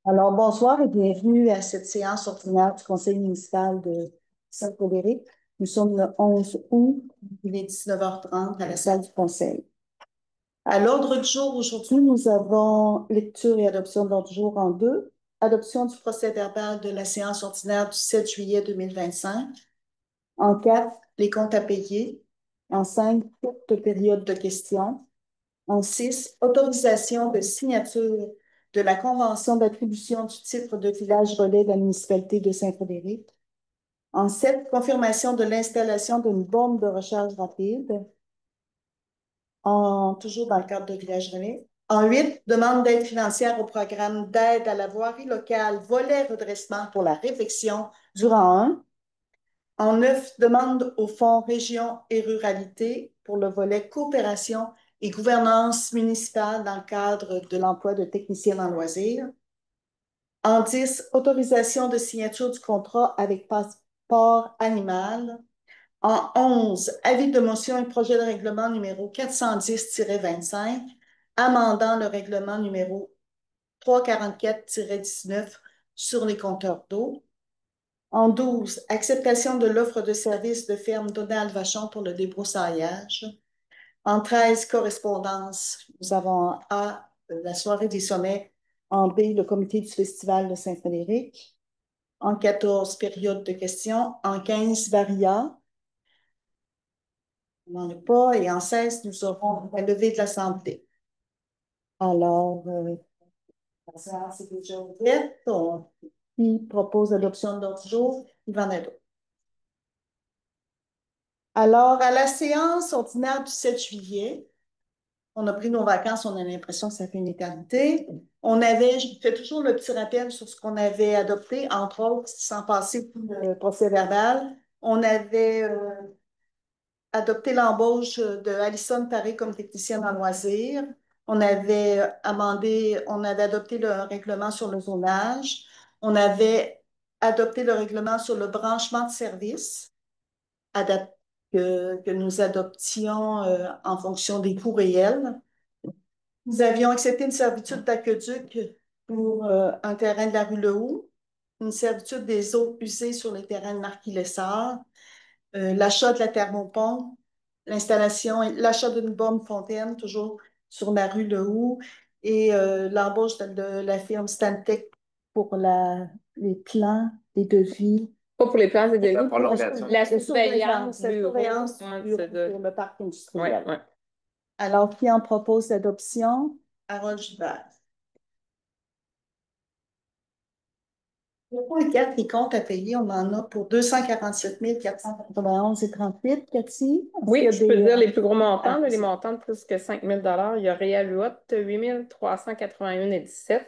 Alors, bonsoir et bienvenue à cette séance ordinaire du Conseil municipal de Saint-Frédéric. Nous sommes le 11 août, il est 19h30 à la salle du Conseil. À l'ordre du jour aujourd'hui, nous avons lecture et adoption de l'ordre du jour en deux. Adoption du procès-verbal de la séance ordinaire du 7 juillet 2025. En quatre, les comptes à payer. En cinq, courte période de questions. En six, autorisation de signature de la convention d'attribution du titre de village relais de la municipalité de Saint-Frédéric. En sept, confirmation de l'installation d'une borne de recharge rapide, toujours dans le cadre de village relais. En huit, demande d'aide financière au programme d'aide à la voirie locale, volet redressement pour la réfection du rang 1. En neuf, demande au Fonds Région et Ruralité pour le volet coopération et gouvernance municipale dans le cadre de l'emploi de techniciens en loisirs. En 10, autorisation de signature du contrat avec passeport animal. En 11, avis de motion et projet de règlement numéro 410-25, amendant le règlement numéro 344-19 sur les compteurs d'eau. En 12, acceptation de l'offre de service de ferme Donald Vachon pour le débroussaillage. En 13, correspondance, nous avons en A, la soirée des sommets. En B, le comité du festival de Saint-Frédéric. En 14, période de questions. En 15, varia. On n'en est pas. Et en 16, nous aurons la levée de l'Assemblée. Alors, la séance est déjà ouverte. Qui propose l'adoption de l'ordre du jour? Yvan Nadeau. Alors, à la séance ordinaire du 7 juillet, on a pris nos vacances, on a l'impression que ça fait une éternité. Je fais toujours le petit rappel sur ce qu'on avait adopté, entre autres, sans passer tout le procès-verbal. On avait adopté l'embauche de Alison Paré comme technicienne en loisirs. On avait adopté le règlement sur le zonage. On avait adopté le règlement sur le branchement de services que nous adoptions en fonction des coûts réels. Nous avions accepté une servitude d'aqueduc pour un terrain de la rue Lehoux, une servitude des eaux usées sur les terrains de Marquis-Lessard, l'achat de la thermopompe, l'achat d'une borne fontaine, toujours sur la rue Lehoux, et l'embauche de la firme Stantec pour les plans, les devis. Pas pour les plans et La devis, pour prolongation. la surveillance La du surveillance bureau. du bureau pour le parc Ouais, industriel. ouais. Alors, qui en propose l'adoption? Harold Gilbert. Le point 4, les comptes à payer, on en a pour 247 491,38. Cathy? Oui, je peux te dire les plus gros montants, Ah, les montants de plus que 5 000 Il y a Réal Huot, 8 381,17.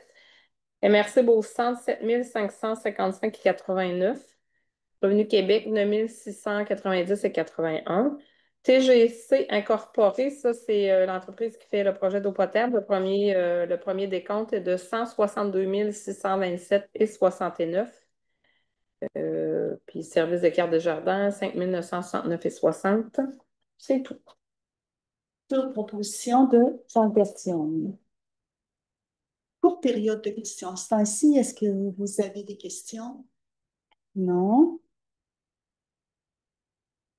MRC Beaucentre, 7 555,89. Revenu Québec, 9 690,81. TGC Incorporé, ça, c'est l'entreprise qui fait le projet d'eau potable. Le premier décompte est de 162 627,69. Puis service de carte de jardin, 5 969,60. C'est tout. sur proposition de Jean Berthiaume. Courte période de questions. Ce temps-ci, est-ce que vous avez des questions? Non.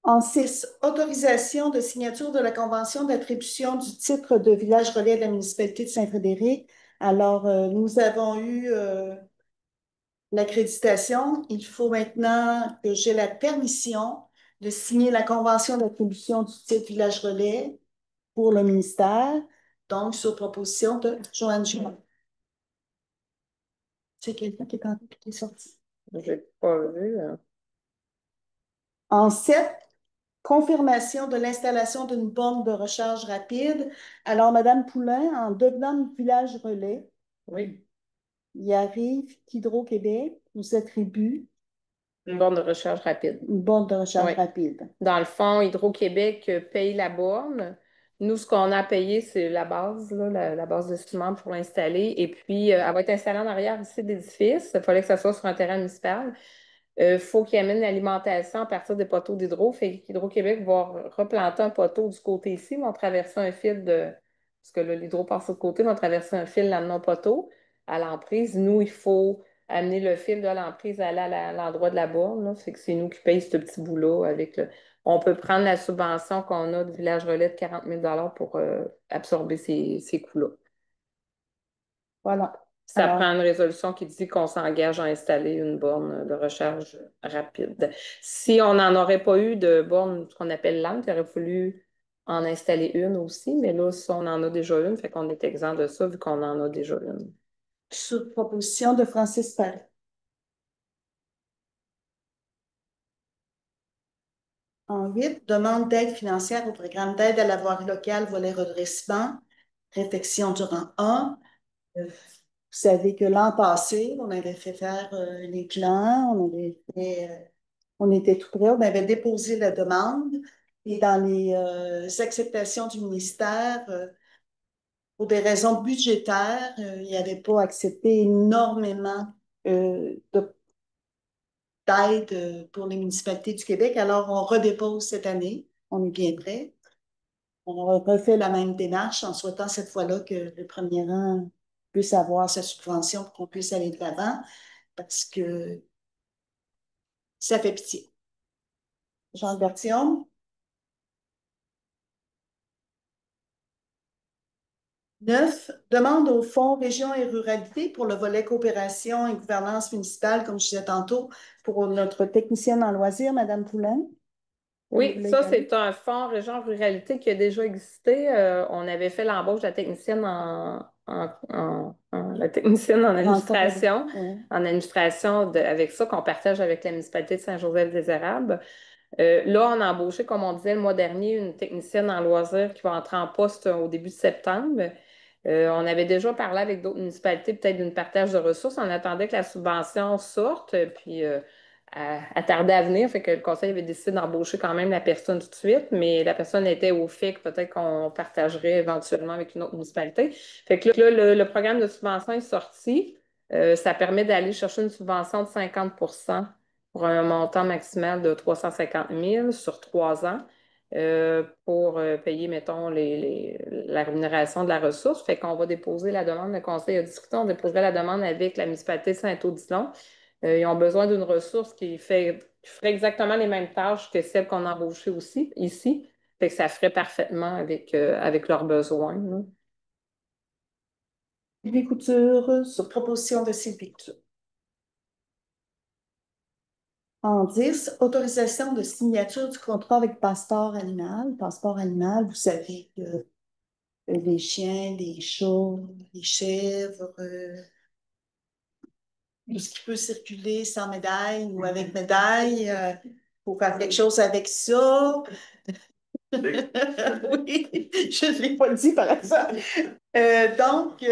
En 6, autorisation de signature de la convention d'attribution du titre de village relais de la municipalité de Saint-Frédéric. Alors, nous avons eu l'accréditation. Il faut maintenant que j'ai la permission de signer la convention d'attribution du titre village relais pour le ministère, donc sur proposition de Joanne Gimon. C'est quelqu'un qui est sorti. Je n'ai pas vu. En 7, confirmation de l'installation d'une borne de recharge rapide. Alors, Madame Poulain, en devenant village relais, Oui, il arrive qu'Hydro-Québec nous attribue une borne de recharge rapide. une borne de recharge Oui. rapide. Dans le fond, Hydro-Québec paye la borne. Nous, ce qu'on a à payer, c'est la base, là, la base de ciment pour l'installer. Et puis, elle va être installée en arrière ici de l'édifice. Il fallait que ça soit sur un terrain municipal. Il faut qu'il amène l'alimentation à partir des poteaux d'hydro. Fait qu'Hydro-Québec va replanter un poteau du côté ici. Ils vont traverser un fil de. Parce que là, l'hydro passe de l'autre côté, ils vont traverser un fil là-dedans au poteau. à l'emprise. Nous, il faut amener le fil de l'emprise à l'endroit de la borne, là. Fait que c'est nous qui payons ce petit bout-là avec le... On peut prendre la subvention qu'on a du village relais de 40 000 pour absorber ces coûts-là. Voilà. Ça prend Alors, une résolution qui dit qu'on s'engage à installer une borne de recharge rapide. Si on n'en aurait pas eu de borne, ce qu'on appelle lente, il aurait fallu en installer une aussi, mais là, si on en a déjà une, fait qu'on est exempt de ça vu qu'on en a déjà une. sur proposition de Francis Paris. En 8, demande d'aide financière au programme d'aide à la voirie locale, volet redressement, réflexion du rang A. Vous savez que l'an passé, on avait fait faire les plans, on était tout prêt, on avait déposé la demande et dans les acceptations du ministère, pour des raisons budgétaires, il n'avait pas accepté énormément d'aide pour les municipalités du Québec. Alors, on redépose cette année. On est bien prêt. On refait la même démarche en souhaitant cette fois-là que le premier rang puisse avoir sa subvention pour qu'on puisse aller de l'avant parce que ça fait pitié. Jean Berthiaume. 9, demande au Fonds Région et Ruralité pour le volet coopération et gouvernance municipale, comme je disais tantôt, pour notre technicienne en loisirs, Madame Poulain. Oui, Voulez-vous ça, y aller? c'est un fonds région ruralité qui a déjà existé. On avait fait l'embauche de la technicienne la technicienne Rencontre avec. Ouais. en administration avec ça qu'on partage avec la municipalité de Saint-Joseph-des-Érables. Là, on a embauché, comme on disait le mois dernier, une technicienne en loisirs qui va entrer en poste au début de septembre. On avait déjà parlé avec d'autres municipalités, peut-être d'une partage de ressources. On attendait que la subvention sorte, puis elle tardait à venir, fait que le conseil avait décidé d'embaucher quand même la personne tout de suite, mais la personne était au fait que peut-être qu'on partagerait éventuellement avec une autre municipalité. Fait que là, le programme de subvention est sorti. Ça permet d'aller chercher une subvention de 50 pour un montant maximal de 350 000 sur 3 ans pour payer, mettons, la rémunération de la ressource. Fait qu'on va déposer la demande, le conseil a discuté, on déposerait la demande avec la municipalité de Saint-Odilon. Ils ont besoin d'une ressource qui ferait exactement les mêmes tâches que celles qu'on a embauchées aussi ici. Fait que ça ferait parfaitement avec leurs besoins, là. Sylvie Couture, sur proposition de Sylvie Couture. En 10, autorisation de signature du contrat avec Passeport Animal. Passeport Animal, vous savez que les chiens, les chats, les chèvres, tout ce qui peut circuler sans médaille ou avec médaille, il faut faire quelque chose avec ça. Oui, je ne l'ai pas dit par exemple. Donc,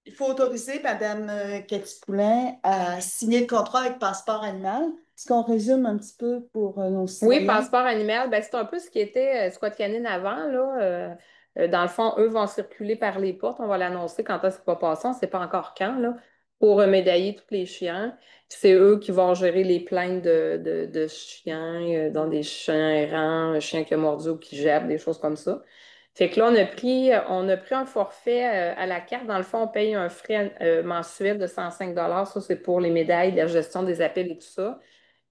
il faut autoriser Mme Cathy Poulain à signer le contrat avec Passeport Animal. Est-ce qu'on résume un petit peu pour nos Oui, citoyens? passeport animal, ben, c'est un peu ce qui était Squat Canine avant, là. Dans le fond, eux vont circuler par les portes. On va l'annoncer quand est-ce qu'il va passer. On ne sait pas encore quand, là, pour médailler tous les chiens. Puis c'est eux qui vont gérer les plaintes de chiens, dans des chiens errants, un chien qui a mordu ou qui jappe, des choses comme ça. Fait que là, on a pris un forfait à la carte. Dans le fond, on paye un frais mensuel de 105. Ça, c'est pour les médailles, la gestion des appels et tout ça.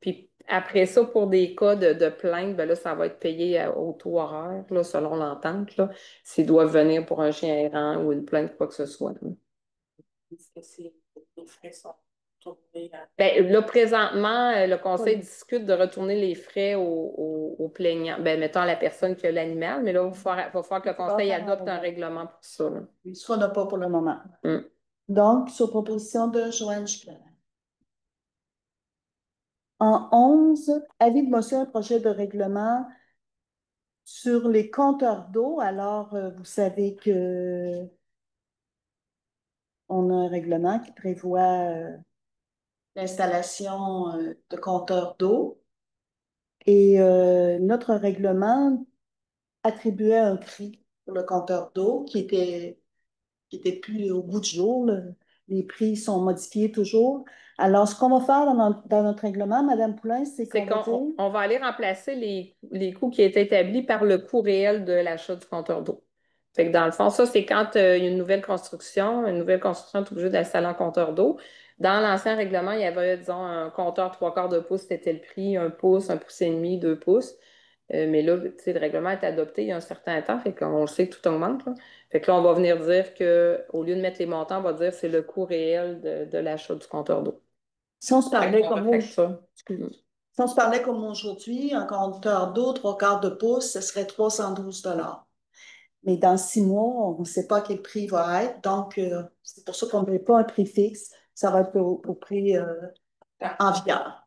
Puis après ça, pour des cas de plainte, ben là, ça va être payé au taux horaire, là, selon l'entente, là, s'ils doivent venir pour un chien errant ou une plainte, quoi que ce soit, là. Est-ce que les frais sont tournés à... Ben, là, présentement, le conseil Oui, discute de retourner les frais au plaignant. Ben, mettons à la personne qui a l'animal, mais là, va falloir que le il va conseil faire un adopte un règlement. règlement pour ça, là. Oui, ce qu'on n'a pas pour le moment. Mm. Donc, sur proposition de Joanne Schubert. En 11, avis de motion et projet de règlement sur les compteurs d'eau. Alors, vous savez que on a un règlement qui prévoit l'installation de compteurs d'eau. Et notre règlement attribuait un prix pour le compteur d'eau qui était plus au bout du jour. Les prix sont modifiés toujours. Alors, ce qu'on va faire dans notre règlement, Madame Poulain, c'est C'est qu'on va dire, qu'on va aller remplacer les coûts qui étaient établis par le coût réel de l'achat du compteur d'eau. Fait que dans le fond, ça, c'est quand il y a une nouvelle construction. Une nouvelle construction, tu es obligé d'installer un compteur d'eau. Dans l'ancien règlement, il y avait, disons, un compteur 3/4 de pouce, c'était le prix, 1 pouce, 1,5 pouces, 2 pouces. Mais là, tu sais, le règlement est adopté il y a un certain temps, fait qu'on le sait que tout augmente, là. Fait que là, on va venir dire que au lieu de mettre les montants, on va dire que c'est le coût réel de l'achat du compteur d'eau. Si on se Fait parlait qu'on comme reflète ça. excuse. Si on se parlait comme aujourd'hui, un compteur d'eau, 3/4 de pouce, ce serait 312 $. Mais dans 6 mois, on ne sait pas quel prix va être. Donc, c'est pour ça qu'on ne met pas un prix fixe. Ça va être au prix en vigueur.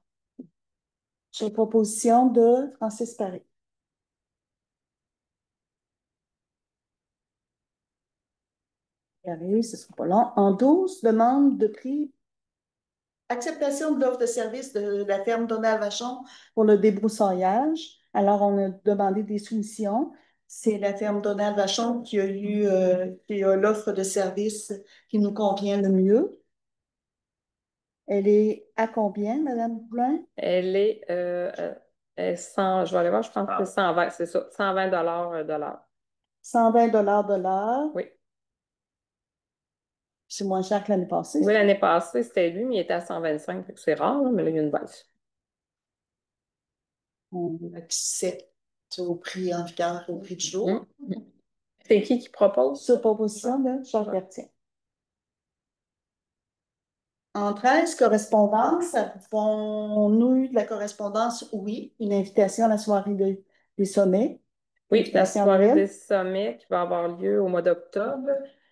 J'ai une proposition de Francis Paré. Carré, ce ne sera pas long. En 12, demande de prix. Acceptation de l'offre de service de la ferme Donald Vachon pour le débroussaillage. Alors, on a demandé des soumissions. C'est la ferme Donald Vachon qui a eu qui a l'offre de service qui nous convient le mieux. Elle est à combien, Madame Poulain? Elle est 100, je vais aller voir, je pense que c'est 120, c'est ça, 120 de l'heure. 120 $ de l'heure. Oui. C'est moins cher que l'année passée. Oui, l'année passée, c'était lui, mais il était à 125, fait que c'est rare, là, mais là, il y a une baisse. On accepte au prix en vigueur, au prix du jour. C'est qui propose? Sur proposition de Georges Berthier. En 13, correspondance. Avons-nous eu de la correspondance? Oui. Une invitation à la soirée des sommets. Oui, la Invitation soirée annuelle. des sommets qui va avoir lieu au mois d'octobre.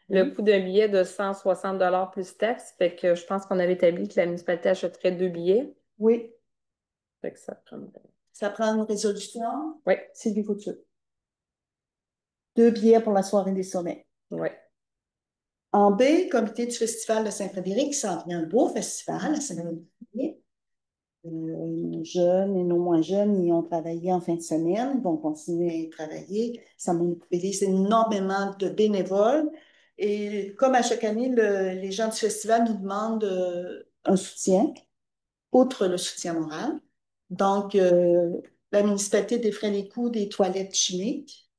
Le Oui. coût d'un billet de 160 plus taxes, fait que je pense qu'on avait établi que la municipalité achèterait 2 billets. Oui. Fait que ça prend... Ça prend une résolution. Oui, Sylvie Couture. 2 billets pour la soirée des sommets. oui. En B, comité du Festival de Saint-Frédéric, ça en vient un beau festival à Saint-Frédéric. Nos jeunes et nos moins jeunes, ils ont travaillé en fin de semaine, ils vont continuer à y travailler. Ça mobilise énormément de bénévoles. Et comme à chaque année, les gens du festival nous demandent un soutien, outre le soutien moral. Donc, la municipalité défrait les coûts des toilettes chimiques.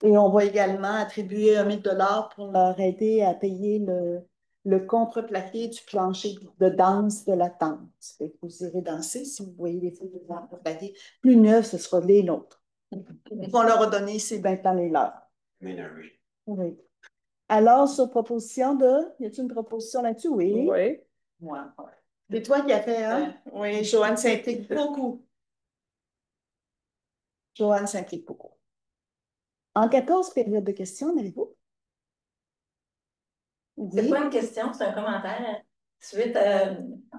Et on va également attribuer 1 000 $ pour leur aider à payer le contreplaqué du plancher de danse de la tente. Fait que vous irez danser si vous voyez les filles de contreplaqué. Plus neuves, ce sera les nôtres. On leur a donné ces 20 ans les leurs. Oui. Alors, sur proposition de... Y a-t-il une proposition là-dessus? Oui. Oui. Ouais. C'est toi qui as fait, hein? Oui, Joanne s'implique beaucoup. Joanne s'implique beaucoup. En 14 périodes de questions, avez-vous? C'est Oui. pas une question, c'est un commentaire. Suite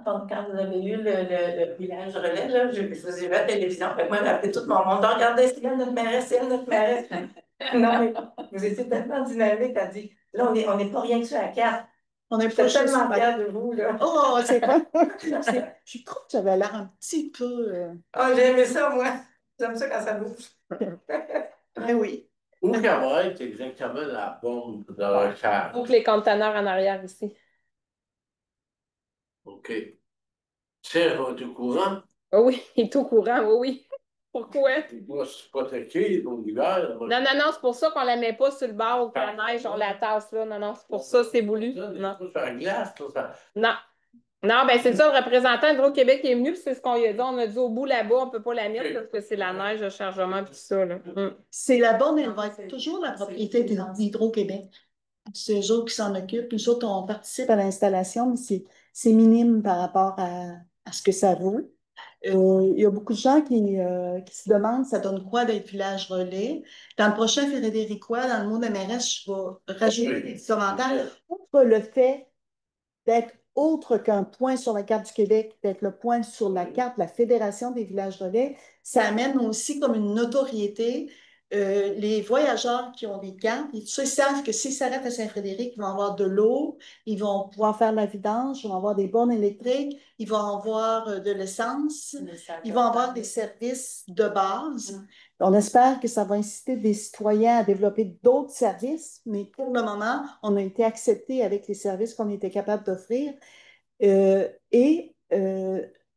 quand vous avez eu le village relais, là, je vous ai vu à la télévision. Fait que moi, j'ai appelé tout mon monde. Regardez, c'est elle notre mairesse, c'est elle notre mairesse. Non, mais vous étiez tellement dynamique, elle dit. Là, on n'est pas rien que sur la carte. On est J'étais pas tellement fière de vous, là. Oh, c'est pas. Je trouve que j'avais l'air un petit peu. Ah, j'ai aimé ça, moi. J'aime ça quand ça bouge. Mais oui. Où ça va être exactement la bombe de recharge? Donc, les conteneurs en arrière ici. OK. C'est du courant? Oh oui, il est au courant, oui, oui. Pourquoi? Il doit se protéger dans l'hiver. Non, non, non, c'est pour ça qu'on la met pas sur le bord où la neige, on la tasse là. Non, non, c'est pour ça, c'est voulu. Non. Ça, ça glace, ça. Non. Non, ben c'est ça, le représentant d'Hydro-Québec est venu, puis c'est ce qu'on lui a dit. On a dit au bout là-bas, on peut pas la mettre parce que c'est la neige, le chargement, puis tout ça, là. C'est la borne, elle va être toujours la propriété d'Hydro-Québec. C'est eux autres qui s'en occupent. Nous autres, on participe à l'installation, mais c'est minime par rapport à ce que ça vaut. Il y a beaucoup de gens qui se demandent ça donne quoi d'être village relais. Dans le prochain Frédéricois, dans le mot de mairesse, je vais rajouter des commentaires. Outre le fait d'être autre qu'un point sur la carte du Québec, d'être le point sur la carte de la Fédération des villages relais, ça amène aussi comme une notoriété. Les voyageurs qui ont des cartes, ils savent que s'ils s'arrêtent à Saint-Frédéric, ils vont avoir de l'eau, ils vont pouvoir faire la vidange, ils vont avoir des bornes électriques, ils vont avoir de l'essence, ils vont avoir des services de base. On espère que ça va inciter des citoyens à développer d'autres services, mais pour le moment, on a été accepté avec les services qu'on était capable d'offrir.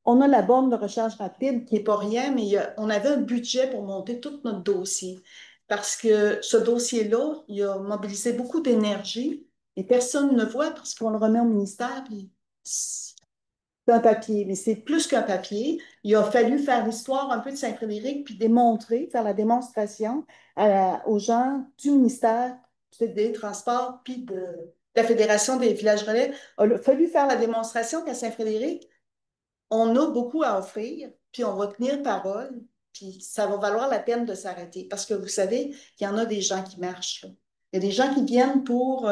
On a la borne de recharge rapide qui n'est pas rien, mais on avait un budget pour monter tout notre dossier. parce que ce dossier-là, il a mobilisé beaucoup d'énergie et personne ne le voit parce qu'on le remet au ministère, puis c'est un papier, mais c'est plus qu'un papier. Il a fallu faire l'histoire un peu de Saint-Frédéric, puis démontrer, faire la démonstration aux gens du ministère des Transports, puis de la Fédération des villages relais. Il a fallu faire la démonstration qu'à Saint-Frédéric, on a beaucoup à offrir, puis on va tenir parole, puis ça va valoir la peine de s'arrêter. Parce que vous savez qu'il y en a des gens qui marchent, là. Il y a des gens qui viennent pour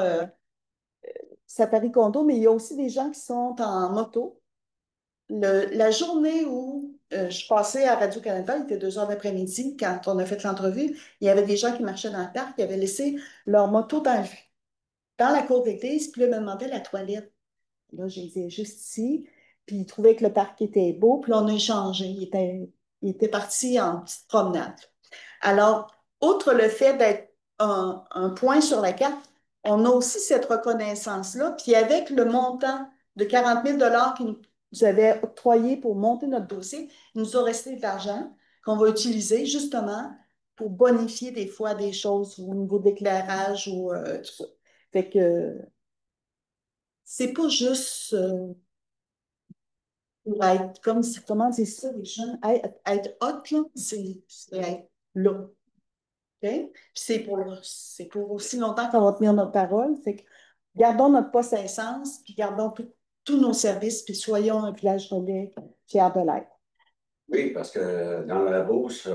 Safari Condo, mais il y a aussi des gens qui sont en moto. La journée où je passais à Radio-Canada, il était 2 heures d'après-midi, quand on a fait l'entrevue, il y avait des gens qui marchaient dans le parc, qui avaient laissé leur moto dans la cour d'église, puis là, ils me demandaient la toilette. Là, je les ai juste ici, puis ils trouvaient que le parc était beau, puis là, on a échangé. Il était parti en petite promenade. Alors, outre le fait d'être un point sur la carte, on a aussi cette reconnaissance-là. Puis avec le montant de 40 000 qu'il nous avait octroyé pour monter notre dossier, il nous a resté de l'argent qu'on va utiliser justement pour bonifier des fois des choses au niveau d'éclairage ou tout ça. Fait que c'est pas juste pour être, comment dire ça, les gens, être hot, là, c'est être là. OK? Puis c'est pour aussi longtemps qu'on va tenir notre parole. Fait que gardons notre poste à essence, puis gardons tous nos services, puis soyons un village relais fier de l'être. Oui, parce que dans la Beauce,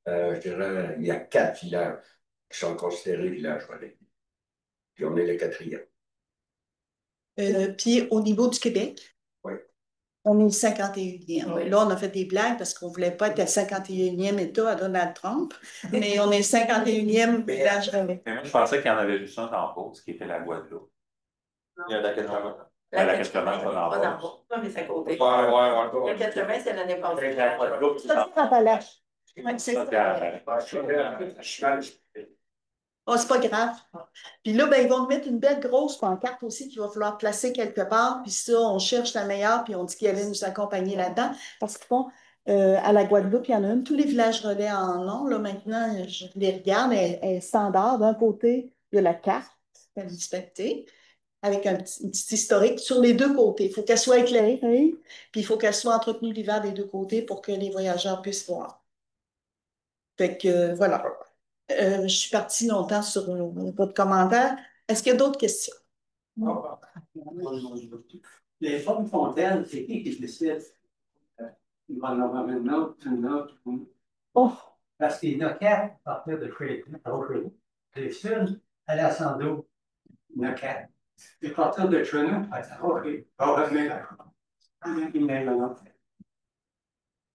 je dirais, il y a 4 villages qui sont considérés villages relais. Puis on est le 4e. Puis au niveau du Québec, Oui. on est le 51e. Oui. Là, on a fait des blagues parce qu'on ne voulait pas être le 51e État à Donald Trump, mais on est le 51e village relais. Mais moi, je pensais qu'il y en avait juste un en Beauce, qui était la Guadeloupe. Il y a la 80. La 80, pas pas dans en le Beauce. pas, mais c'est à côté. Ouais. La 80, c'est l'année passée. La Guadeloupe, c'est Ça, c'est Appalaches. Ouais, c'est ça. ça. Oh, c'est pas grave. Puis là, ben, ils vont nous mettre une belle grosse pancarte aussi qu'il va falloir placer quelque part. Puis ça, on cherche la meilleure, puis on dit qu'ils allaient nous accompagner là-dedans. Parce qu'ils font, à la Guadeloupe, il y en a une. Tous les villages relais en ont. Là, maintenant, je les regarde, elle est standard. D'un côté, il y a la carte à inspecter, avec une petite historique sur les deux côtés. Il faut qu'elle soit éclairée, oui, puis il faut qu'elle soit entretenue l'hiver des deux côtés pour que les voyageurs puissent voir. Fait que, voilà. Je suis partie longtemps sur votre commentaire. Est-ce qu'il y a d'autres questions? Les fonds de fontaine, c'est qui décide? Il va en avoir une autre. Oh, Parce qu'il y en a 4 à partir de chez les sud à la 112. Il y en a 4. Et à partir de chez nous, à revenir.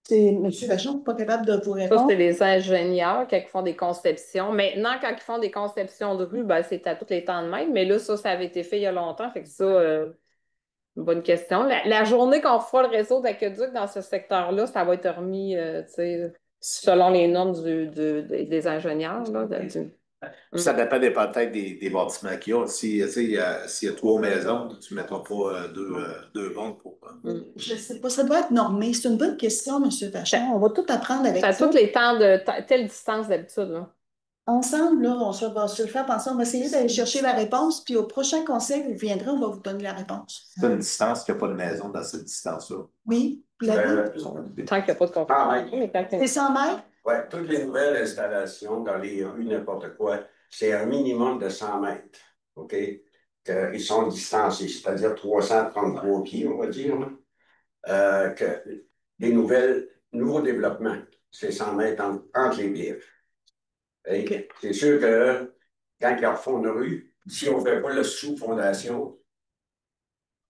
c'est M. Vachon, pas capable de vous Ça, répondre. c'est les ingénieurs quand ils font des conceptions. Maintenant, quand ils font des conceptions de rue, ben, c'est à tous les temps de même. Mais là, ça avait été fait il y a longtemps. Fait que ça, une bonne question. La journée qu'on fera le réseau d'aqueduc dans ce secteur-là, ça va être remis, tu sais, selon les normes des ingénieurs. Là, Ça dépend peut-être des bâtiments qu'il y a. S'il y a 3 maisons, tu ne mettras pas deux bandes pour. Je ne sais pas, ça doit être normé. C'est une bonne question, M. Vachon. On va tout apprendre avec à ça. tous les temps de telle distance d'habitude. Là. Ensemble, là, va se le faire penser. On va essayer d'aller chercher la réponse, puis au prochain conseil, vous viendrez, on va vous donner la réponse. C'est une distance qu'il n'y a pas de maison dans cette distance-là. Oui, vous l'avez? Tant qu'il n'y a pas de conflit. mètres. C'est 100 mètres? Oui, toutes les nouvelles installations dans les rues, n'importe quoi, c'est un minimum de 100 mètres. OK? Ils sont distancés, c'est-à-dire 333 pieds, on va dire. Que les nouveaux développements, c'est 100 mètres entre les bières. OK. C'est sûr que quand ils refont une rue, si on ne fait pas le sous-fondation,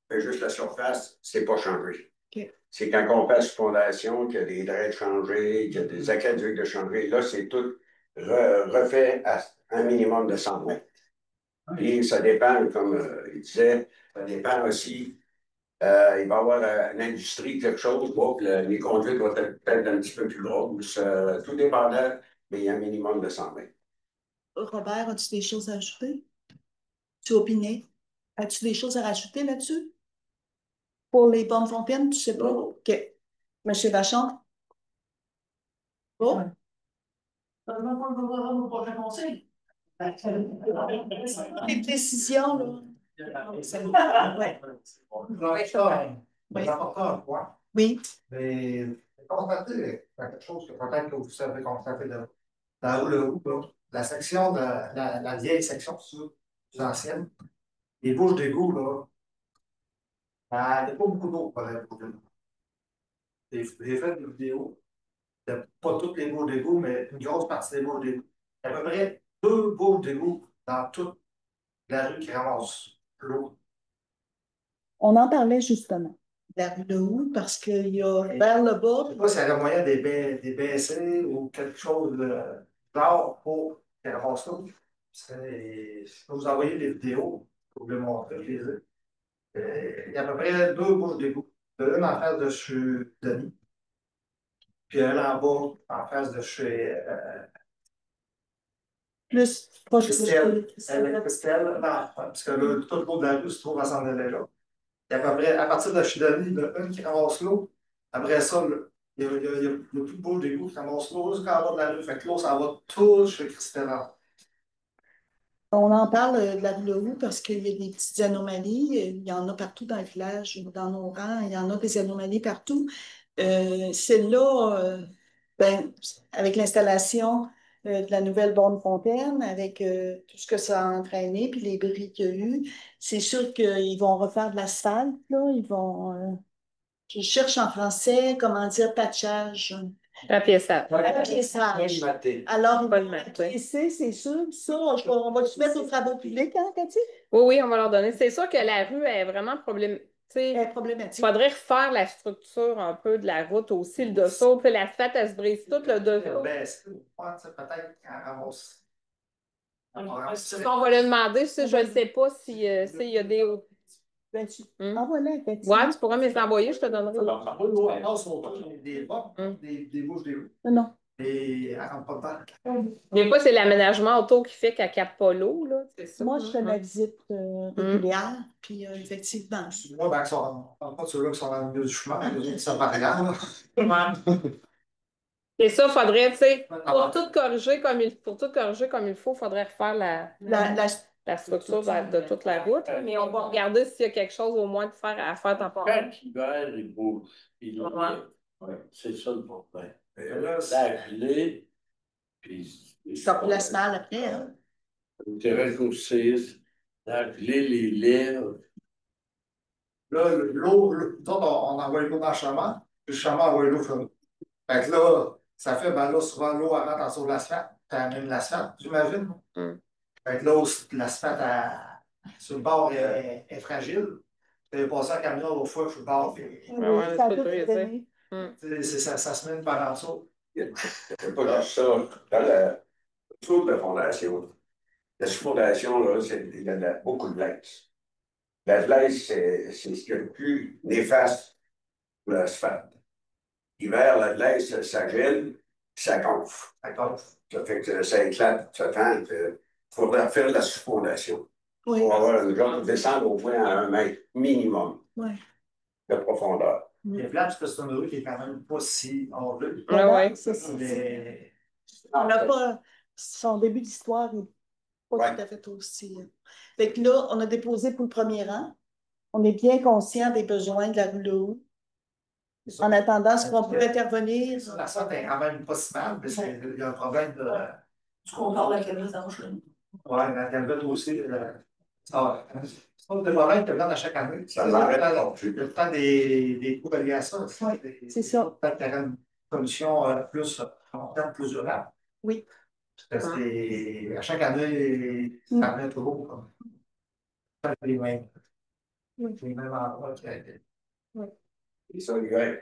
on fait juste la surface, c'est pas changé. OK. C'est quand on fait sous-fondation, qu'il y a des draits de changer, qu'il y a des aqueducs de changer. Là, c'est tout refait à un minimum de 100 mètres. Et ça dépend, comme il disait, ça dépend aussi. Il va y avoir une industrie, quelque chose, les conduites vont être peut-être un petit peu plus grosses, tout dépendant, mais il y a un minimum de 100 mètres. Robert, as-tu des choses à ajouter? Tu opinais? As-tu des choses à rajouter là-dessus? Pour les bonnes fontaines, tu sais pas? Non. OK. M. Vachon? Oh? Au prochain conseil. Les précisions, là. Ouais. Oui. Rapporteur, quoi. Oui. Mais constater quelque chose que peut-être que vous savez constater dans le haut, là, la section de la vieille section, plus ancienne, les bouches d'égout, là, il n'y a pas beaucoup d'eau pour les bouches d'égout. J'ai fait une vidéo de pas toutes les bouches d'égout, mais une grosse partie des bouches d'égout. Il y a à peu près 2 bouches d'égout dans toute la rue qui ramasse l'eau. On en parlait justement. La rue de Houx, parce qu'il y a vers le bas. Je ne sais pas s'il y a le moyen des baisser ou quelque chose de genre pour qu'elle ramasse l'eau. Je peux vous envoyer des vidéos pour vous les montrer. Il y a à peu près 2 bouches d'égout. Une en face de chez Denis, puis une en bas en face de chez Plus proche Christelle. de Christelle, non, parce que là, tout le monde de la rue se trouve à s'en aller là. Il y a à peu près, à partir de chez Denis, il y en a une qui ramasse l'eau. Après ça, il y a plus de bouches d'égout qui ramassent l'eau jusqu'en bas de la rue. Fait que l'eau, ça va tout chez Christelle. On en parle de la rue de Houx parce qu'il y a des petites anomalies. Il y en a partout dans le village, dans nos rangs. Il y en a des anomalies partout. Celle-là, ben, avec l'installation de la nouvelle borne fontaine, avec tout ce que ça a entraîné, puis les bris qu'il y a eu, c'est sûr qu'ils vont refaire de l'asphalte, là. Ils vont, je cherche en français, comment dire, patchage. Rapiessage. Rapiessage. Alors, ils vont rapiesser, c'est sûr. Ça, on va le soumettre aux travaux publics, hein, Cathy? Oui, oui, on va leur donner. C'est sûr que la rue est vraiment problématique. Il Problématique. faudrait refaire la structure un peu de la route aussi, le dessous. Puis l'asphalte, elle se brise tout le dessous. Peut-être qu'elle ramasse. C'est ça, on va lui demander. Je ne sais pas s'il y a des. Envoie-la, effectivement. Ouais, tu pourras me les envoyer, je te donnerai. Des bouches des rues. Non. Et elle rentre pas dedans. Des fois, c'est l'aménagement auto qui fait qu'elle capte pas l'eau, là. C'est ça. Moi, je fais ma visite régulière, puis effectivement. Moi, ben, on parle pas de ceux-là qui sont dans le milieu du chemin, ça va rien, là. Et ça, il faudrait, tu sais, pour tout corriger comme il faut, il faudrait refaire la structure de toute la route. Mais on va regarder s'il y a quelque chose au moins à faire temporaire. Quand l'hiver, il bouge. Ouais. C'est ça le problème. La clé, puis. Ça place mal après, hein? Tu raccourcis, la clé, les lèvres. Là, l'eau, on envoie l'eau dans le chemin, puis le chemin envoie l'eau sur nous. Fait que là, ça fait, ben là, souvent, l'eau elle rentre en dessous de l'asphalte, tu amènes l'asphalte, j'imagine. Fait que là, l'asphalte, sur le bord est fragile. Tu passé un camion l'autre fois sur le bord, puis Ça a tout drainé. ça se mène par en dessous. C'est pas juste ça. Dans la sous de la fondation, la sous-fondation, là, il y a beaucoup de glace. La glace, c'est ce qui est le plus néfaste pour l'asphalte. L'hiver, la glace, ça gèle, ça gonfle. Ça fait que ça éclate, ça tend. Il faudrait faire de la sous-fondation. Oui. Pour avoir une genre de descendre au moins à 1 mètre minimum de profondeur. Il est plat parce que c'est une rue qui est quand même pas si ornée. Ouais. Mais On n'a pas. Son début d'histoire n'est pas tout à fait aussi. Fait que là, on a déposé pour le premier rang. On est bien conscient des besoins de la rue de Houx. En attendant, est-ce qu'on peut intervenir? la sorte est quand même pas si mal, mais il y a un problème de. Tu compares la caméra d'ange, là. Oui, la calvette aussi. C'est pas des problèmes qui viennent à chaque année. Ça l'arrête non Il y a tout le temps des coûts reliés à ça. C'est ça. Peut-être qu'il y aurait une solution plus long terme, plus durable. Oui. Parce que à chaque année, ça revient toujours. Les mêmes endroits qui étaient. Et ça, l'hiver.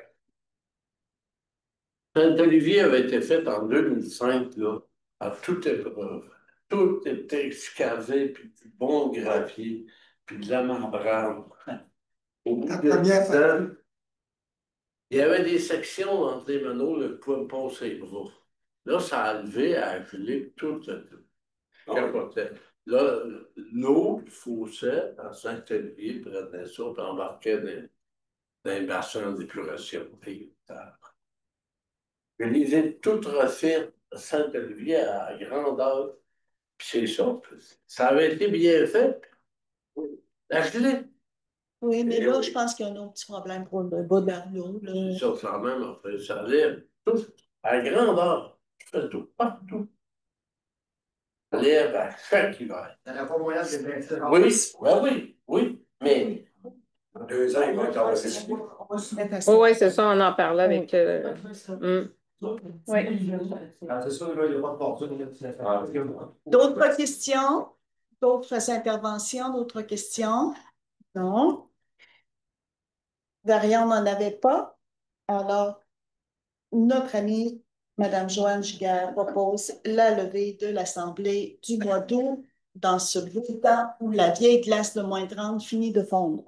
Saint-Olivier avait été fait en 2005, là, à toute épreuve. Tout était excavé, puis du bon gravier, puis de la membrane. Au bout de temps, il y avait des sections entre les meneaux, le poids de pont et bras. Là, ça a levé, a gelé tout le capotait. Là, l'eau du fossé à Saint-Olivier prenait ça, puis embarquait dans un bassin d'épuration. Je les ai toutes refaites Saint-Olivier à grandeur. Puis c'est ça. Ça avait été bien fait. La gelée. Oui, mais Et là, oui. je pense qu'il y a un autre petit problème pour le bas de l'eau. C'est ça, quand même, en fait, ça lève tout à grandeur. Je fais tout, partout. Ça lève à chaque hiver. Il n'y en a pas moyen de les mettre. Oui, ben oui, oui, mais Dans 2 ans, ils vont être en récession. On va se mettre à ça. Oui, c'est ça, on en parlait avec. Oui. Ah, c'est sûr, là, il n'y a pas de fortune. D'autres questions? D'autres interventions? D'autres questions? Non. Variant n'en avait pas. Alors, notre amie, Madame Joanne Giguère, propose la levée de l'Assemblée du mois d'août dans ce beau temps où la vieille glace de -30 finit de fondre.